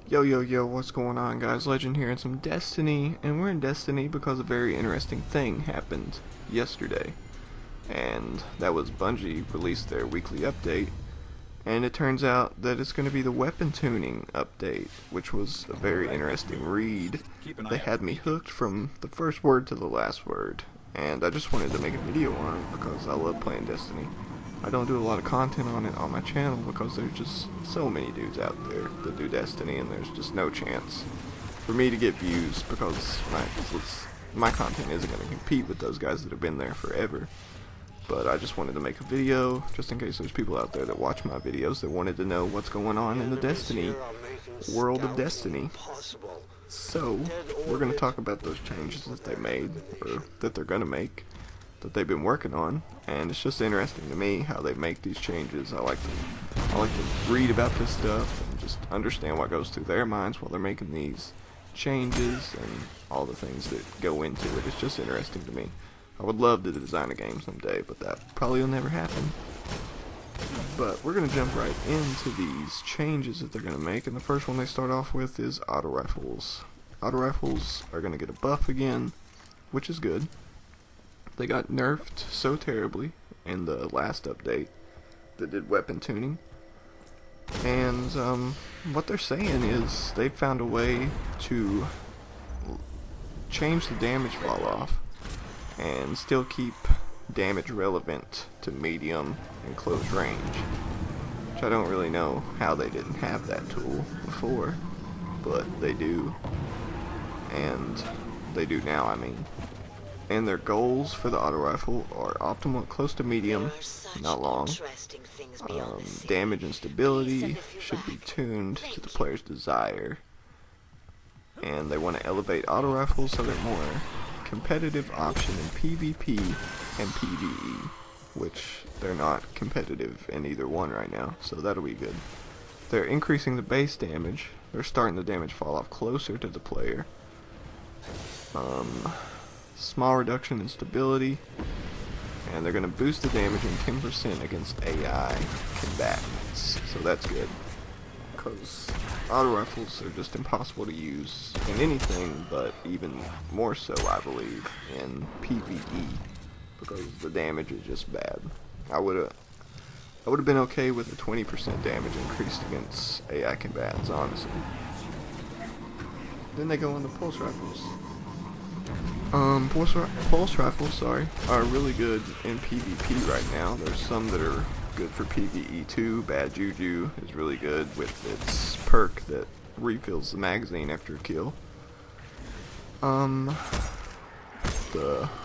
Yo, what's going on, guys? Legend here in some Destiny, and we're in Destiny because a very interesting thing happened yesterday. And that was Bungie released their weekly update, and it turns out that it's going to be the weapon tuning update, which was a very interesting read. They had me hooked from the first word to the last word, and I just wanted to make a video on it because I love playing Destiny. I don't do a lot of content on it on my channel because there's just so many dudes out there that do Destiny, and there's just no chance for me to get views because my content isn't going to compete with those guys that have been there forever. But I just wanted to make a video just in case there's people out there that watch my videos that wanted to know what's going on in the Destiny world of Destiny. So we're going to talk about those changes that they made, or that they're going to make, that they've been working on, and it's just interesting to me how they make these changes. I like to read about this stuff and just understand what goes through their minds while they're making these changes and all the things that go into it. It's just interesting to me. I would love to design a game someday, but that probably will never happen. But we're going to jump right into these changes that they're going to make, and the first one they start off with is auto rifles. Auto rifles are going to get a buff again, which is good. They got nerfed so terribly in the last update that did weapon tuning. And what they're saying is they found a way to change the damage fall off and still keep damage relevant to medium and close range. Which I don't really know how they didn't have that tool before, but they do. And they do now, I mean. And their goals for the auto rifle are optimal close to medium, not long. Damage and stability should be tuned to the player's desire. And they want to elevate auto rifles so they're more competitive option in PvP and PvE, which they're not competitive in either one right now, so that'll be good. They're increasing the base damage. They're starting the damage fall off closer to the player. Small reduction in stability, and they're going to boost the damage in 10% against AI combatants, so that's good, because auto rifles are just impossible to use in anything, but even more so, I believe, in PvE, because the damage is just bad. I would have been okay with a 20% damage increased against AI combatants, honestly. Then they go on the pulse rifles. Pulse rifles, are really good in PvP right now. There's some that are good for PvE too. Bad Juju is really good with its perk that refills the magazine after a kill. The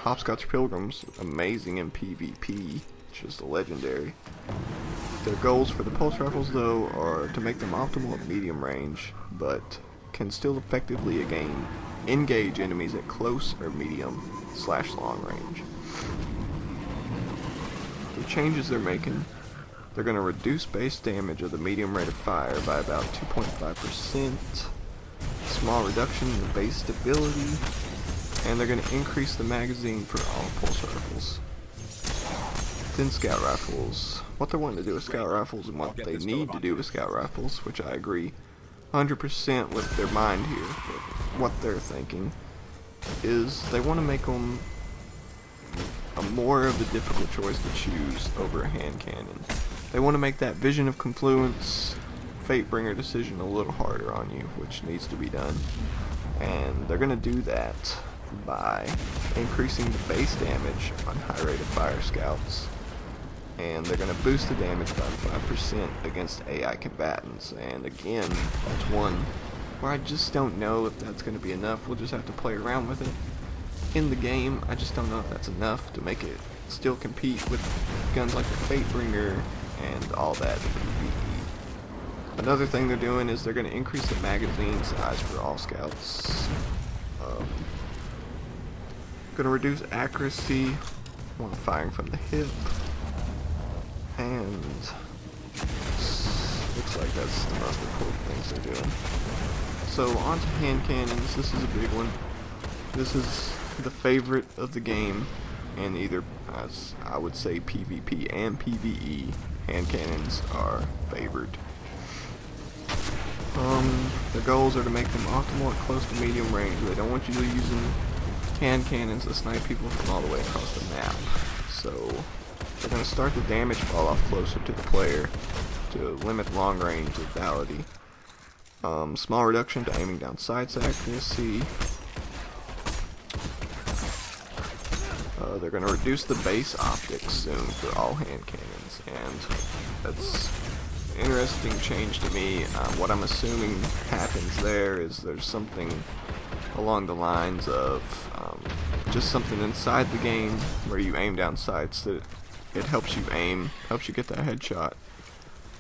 Hopscotch Pilgrim's amazing in PvP. It's just a legendary. Their goals for the pulse rifles though are to make them optimal at medium range, but can still effectively engage enemies at close or medium/long range. The changes they're making, they're going to reduce base damage of the medium rate of fire by about 2.5%, small reduction in the base stability, and they're going to increase the magazine for all pulse rifles. Then scout rifles. What they're wanting to do with scout rifles and what they need to do with scout rifles, which I agree 100% with their mind here, with what they're thinking, is they want to make them a more of a difficult choice to choose over a hand cannon. They want to make that Vision of Confluence, Fatebringer decision a little harder on you, which needs to be done. And they're going to do that by increasing the base damage on high rate of fire scouts. And they're going to boost the damage by 5% against AI combatants. And again, that's one where I just don't know if that's going to be enough. We'll just have to play around with it in the game. I just don't know if that's enough to make it still compete with guns like the Fatebringer and all that in PvE. Another thing they're doing is they're going to increase the magazine size for all scouts. Going to reduce accuracy while firing from the hip. And looks like that's the most important things they're doing. So on to hand cannons. This is a big one. This is the favorite of the game, and either, as I would say, PvP and PvE, hand cannons are favored. The goals are to make them optimal at close to medium range. They don't want you using hand cannons to snipe people from all the way across the map. So they're going to start the damage fall off closer to the player to limit long range lethality. Small reduction to aiming down sights accuracy. They're going to reduce the base optics soon for all hand cannons, and that's an interesting change to me. What I'm assuming happens there is there's something along the lines of just something inside the game where you aim down sights that it helps you aim, helps you get that headshot.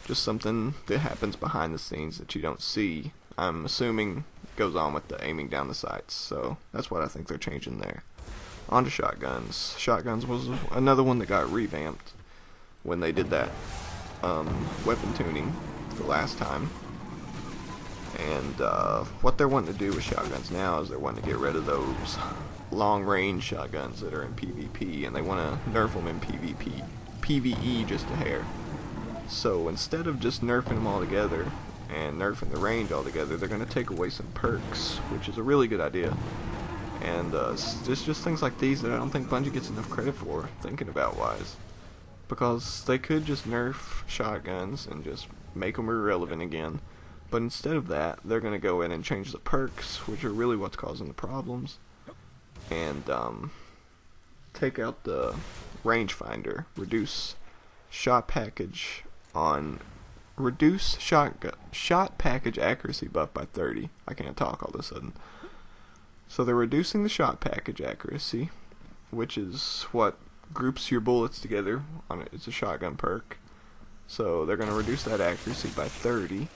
Just something that happens behind the scenes that you don't see. I'm assuming goes on with the aiming down the sights, so that's what I think they're changing there. On to shotguns. Shotguns was another one that got revamped when they did that weapon tuning the last time. And what they're wanting to do with shotguns now is they're wanting to get rid of those long-range shotguns that are in PvP, and they want to nerf them in PvE just a hair. So instead of just nerfing them all together and nerfing the range altogether, they're going to take away some perks, which is a really good idea. And it's just things like these that I don't think Bungie gets enough credit for, thinking about wise. Because they could just nerf shotguns and just make them irrelevant again. But instead of that, they're going to go in and change the perks, which are really what's causing the problems. And take out the rangefinder, reduce shot package shot package accuracy buff by 30. I can't talk all of a sudden. So they're reducing the shot package accuracy, which is what groups your bullets together on it. It's a shotgun perk. So they're going to reduce that accuracy by 30.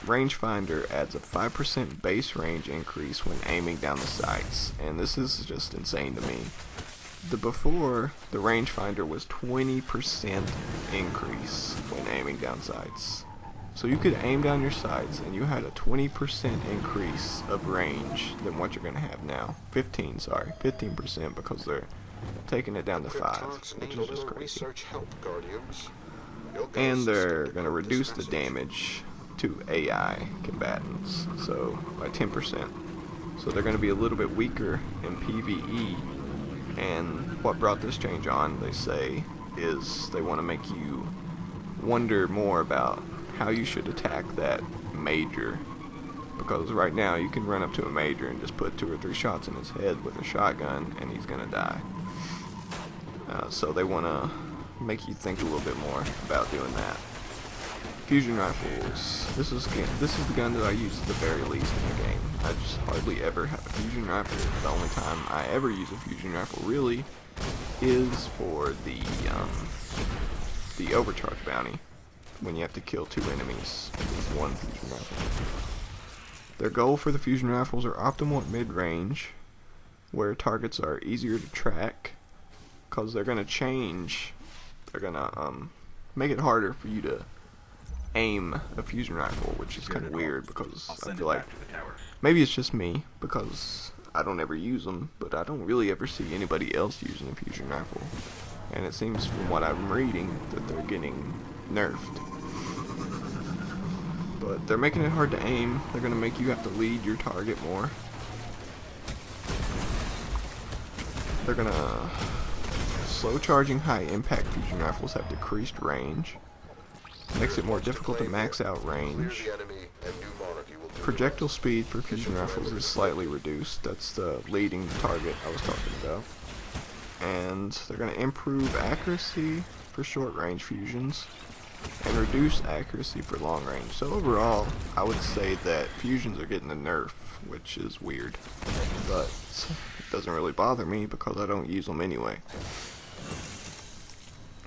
Rangefinder adds a 5% base range increase when aiming down the sights, and this is just insane to me. Before, the rangefinder was 20% increase when aiming down sights. So you could aim down your sights and you had a 20% increase of range than what you're going to have now. 15% because they're taking it down to 5, which is just crazy. And they're going to reduce the damage to AI combatants, so by 10%. So they're going to be a little bit weaker in PvE. And what brought this change on, they say, is they want to make you wonder more about how you should attack that major. Because right now you can run up to a major and just put 2 or 3 shots in his head with a shotgun and he's going to die. So they want to make you think a little bit more about doing that. Fusion rifles. This is the gun that I use at the very least in the game. I just hardly ever have a fusion rifle. The only time I ever use a fusion rifle really is for the overcharge bounty, when you have to kill 2 enemies with 1 fusion rifle. Their goal for the fusion rifles are optimal at mid-range, where targets are easier to track, because they're going to make it harder for you to aim a fusion rifle, which is kind of weird because I feel like maybe it's just me because I don't ever use them, but I don't really ever see anybody else using a fusion rifle, and it seems from what I'm reading that they're getting nerfed. But they're making it hard to aim. They're going to make you have to lead your target more. They're going to slow charging high impact fusion rifles have decreased range. Makes it more difficult to max out range. Projectile speed for fusion rifles is slightly reduced. That's the leading target I was talking about. And they're going to improve accuracy for short range fusions and reduce accuracy for long range. So overall, I would say that fusions are getting a nerf, which is weird. But it doesn't really bother me because I don't use them anyway.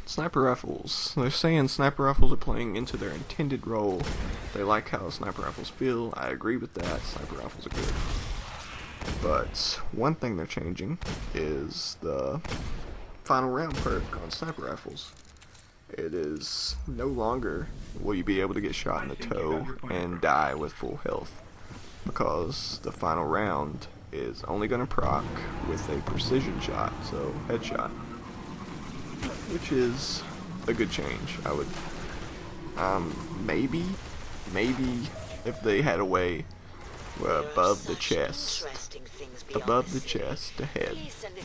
Sniper rifles. They're saying sniper rifles are playing into their intended role. They like how sniper rifles feel. I agree with that. Sniper rifles are good. But one thing they're changing is the final round perk on sniper rifles. It is no longer will you be able to get shot in the toe and die with full health, because the final round is only going to proc with a precision shot, so headshot. Which is a good change. I would maybe if they had a way above the chest, to head.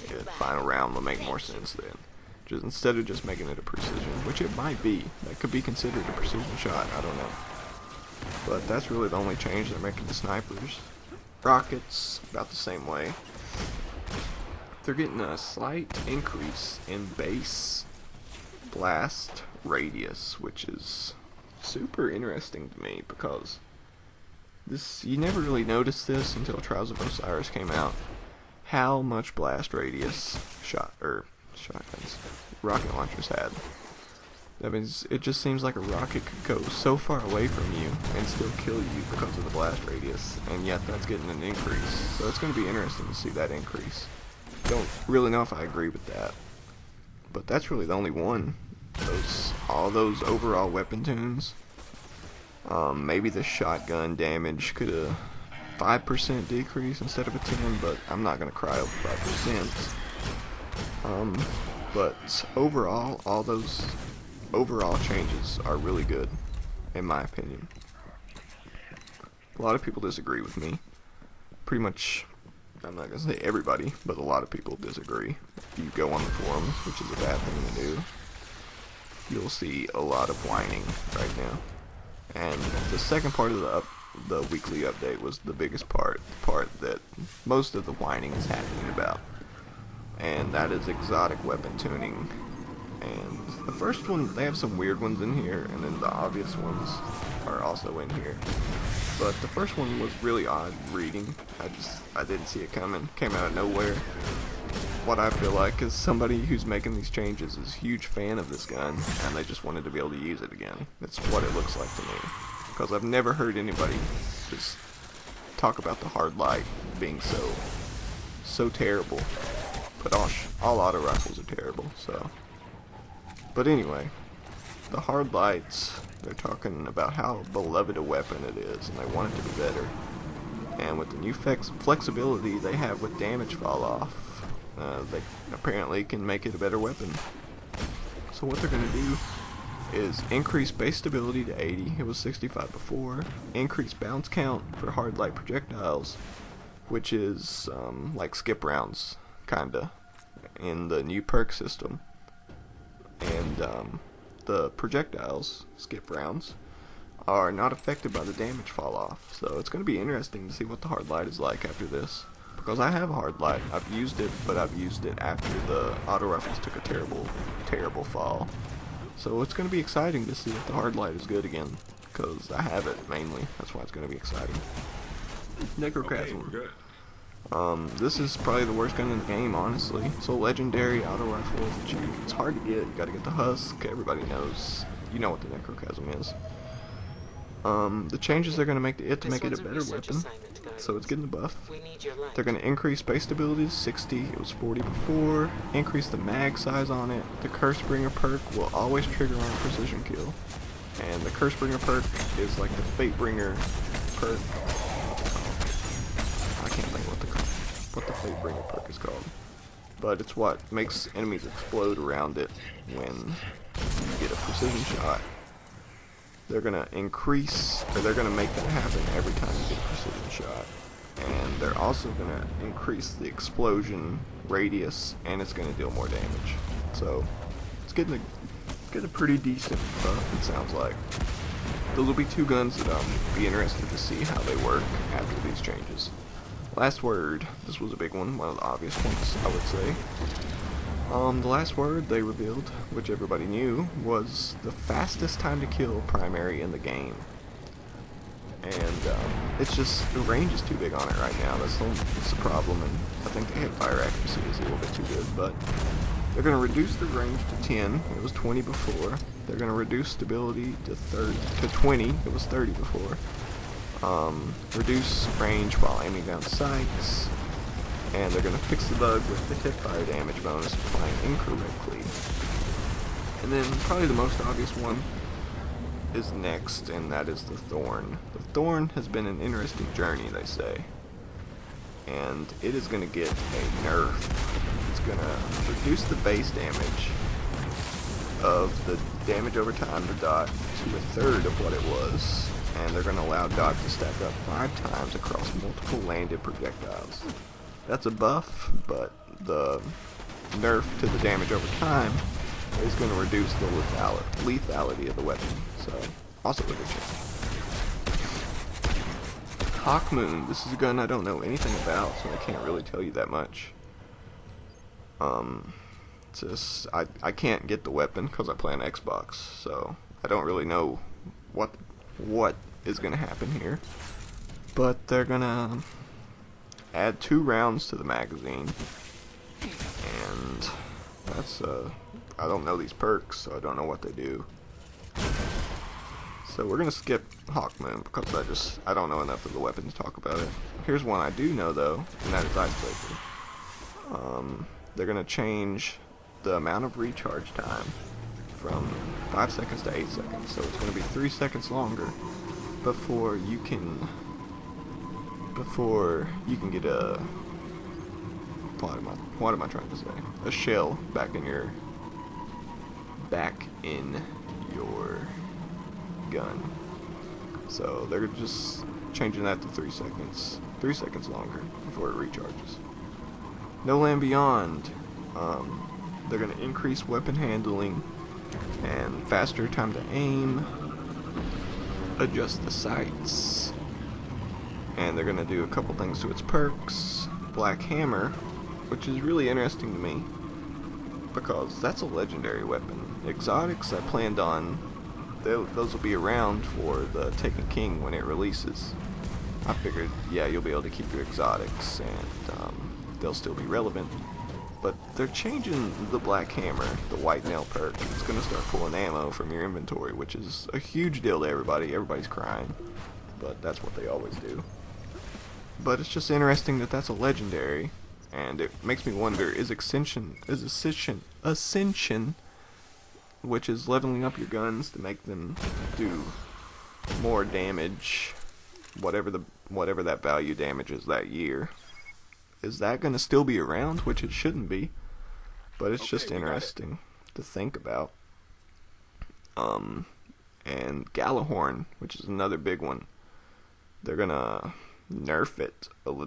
The final round will make more sense then. Just instead of just making it a precision, which it might be. That could be considered a precision shot, I don't know. But that's really the only change they're making to snipers. Rockets, about the same way. They're getting a slight increase in base blast radius, which is super interesting to me because you never really noticed this until Trials of Osiris came out. How much blast radius shotguns, rocket launchers had. That means it just seems like a rocket could go so far away from you and still kill you because of the blast radius, and yet that's getting an increase. So it's going to be interesting to see that increase. Don't really know if I agree with that, but that's really the only one. All those overall weapon tunes. Maybe the shotgun damage could have 5% decrease instead of a 10, but I'm not going to cry over 5%. But overall, all those overall changes are really good, in my opinion. A lot of people disagree with me. Pretty much, I'm not going to say everybody, but a lot of people disagree. If you go on the forums, which is a bad thing to do, you'll see a lot of whining right now. And the second part of the weekly update was the biggest part, the part that most of the whining is happening about. And that is exotic weapon tuning. And the first one, they have some weird ones in here, and then the obvious ones are also in here. But the first one was really odd reading. I didn't see it coming. Came out of nowhere. What I feel like is somebody who's making these changes is a huge fan of this gun, and they just wanted to be able to use it again. That's what it looks like to me. Because I've never heard anybody just talk about the hard light being so terrible. But all auto rifles are terrible, so. But anyway, the hard lights, they're talking about how beloved a weapon it is, and they want it to be better. And with the new flexibility they have with damage fall off, they apparently can make it a better weapon. So what they're going to do is increase base stability to 80, it was 65 before, increase bounce count for hard light projectiles, which is like skip rounds, kinda, in the new perk system. And the projectiles, skip rounds, are not affected by the damage fall off. So it's going to be interesting to see what the hard light is like after this. Because I have a hard light. I've used it, but I've used it after the auto rifles took a terrible fall. So it's going to be exciting to see if the hard light is good again. Because I have it mainly. That's why it's going to be exciting. Necrochasm. Okay, This is probably the worst gun in the game, honestly. It's a legendary auto rifle that it's hard to get. You gotta get the husk. Everybody knows. You know what the Necrochasm is. The changes they're gonna make to it to make it a better weapon. So it's getting the buff. They're gonna increase base stability to 60. It was 40 before. Increase the mag size on it. The Cursebringer perk will always trigger on a precision kill. And the Cursebringer perk is like the Fatebringer perk. I can't think what the Fatebringer perk is called. But it's what makes enemies explode around it when you get a precision shot. They're gonna increase, or they're gonna make that happen every time you get a precision shot. And they're also gonna increase the explosion radius, and it's gonna deal more damage. So it's getting a pretty decent buff, it sounds like. Those will be two guns that I'll be interested to see how they work after these changes. Last word. This was a big one of the obvious ones, I would say. The last word they revealed, which everybody knew, was the fastest time to kill primary in the game. And it's just, the range is too big on it right now. That's the problem, and I think the hip fire accuracy is a little bit too good, but they're going to reduce the range to 10. It was 20 before. They're going to reduce stability to 20. It was 30 before. Reduce range while aiming down sights, and they're going to fix the bug with the hip fire damage bonus applying incorrectly. And then probably the most obvious one is next, and that is the Thorn. The Thorn has been an interesting journey, they say, and it is going to get a nerf. It's going to reduce the base damage of the damage over time, the dot, to a third of what it was. and they're going to allow dodge to stack up 5 times across multiple landed projectiles. That's a buff, but the nerf to the damage over time is going to reduce the lethality of the weapon, so also a good change. Hawkmoon, this is a gun I don't know anything about, so I can't really tell you that much. Just I can't get the weapon because I play on Xbox, so I don't really know what is gonna happen here. But they're gonna add 2 rounds to the magazine, and that's I don't know these perks, so I don't know what they do. So we're gonna skip Hawkmoon because I don't know enough of the weapon to talk about it. Here's one I do know though, and that is Icebreaker. They're gonna change the amount of recharge time from 5 seconds to 8 seconds, so it's gonna be 3 seconds longer before you can get a what am I trying to say? A shell back in your gun. So they're just changing that to 3 seconds. 3 seconds longer before it recharges. No Land Beyond. They're going to increase weapon handling and faster time to aim. Adjust the sights. And they're going to do a couple things to its perks. Black Hammer, which is really interesting to me because that's a legendary weapon. Exotics I planned on, those will be around for the Taken King when it releases. I figured, yeah, you'll be able to keep your exotics and they'll still be relevant. But they're changing the Black Hammer, the White Nail perk. It's going to start pulling ammo from your inventory, which is a huge deal to everybody. Everybody's crying, but that's what they always do. But it's just interesting that that's a legendary, and it makes me wonder, is Ascension, which is leveling up your guns to make them do more damage, whatever that value damage is that year. Is that going to still be around? Which it shouldn't be, but it's just interesting to think about. And Gjallarhorn, which is another big one. They're going to nerf it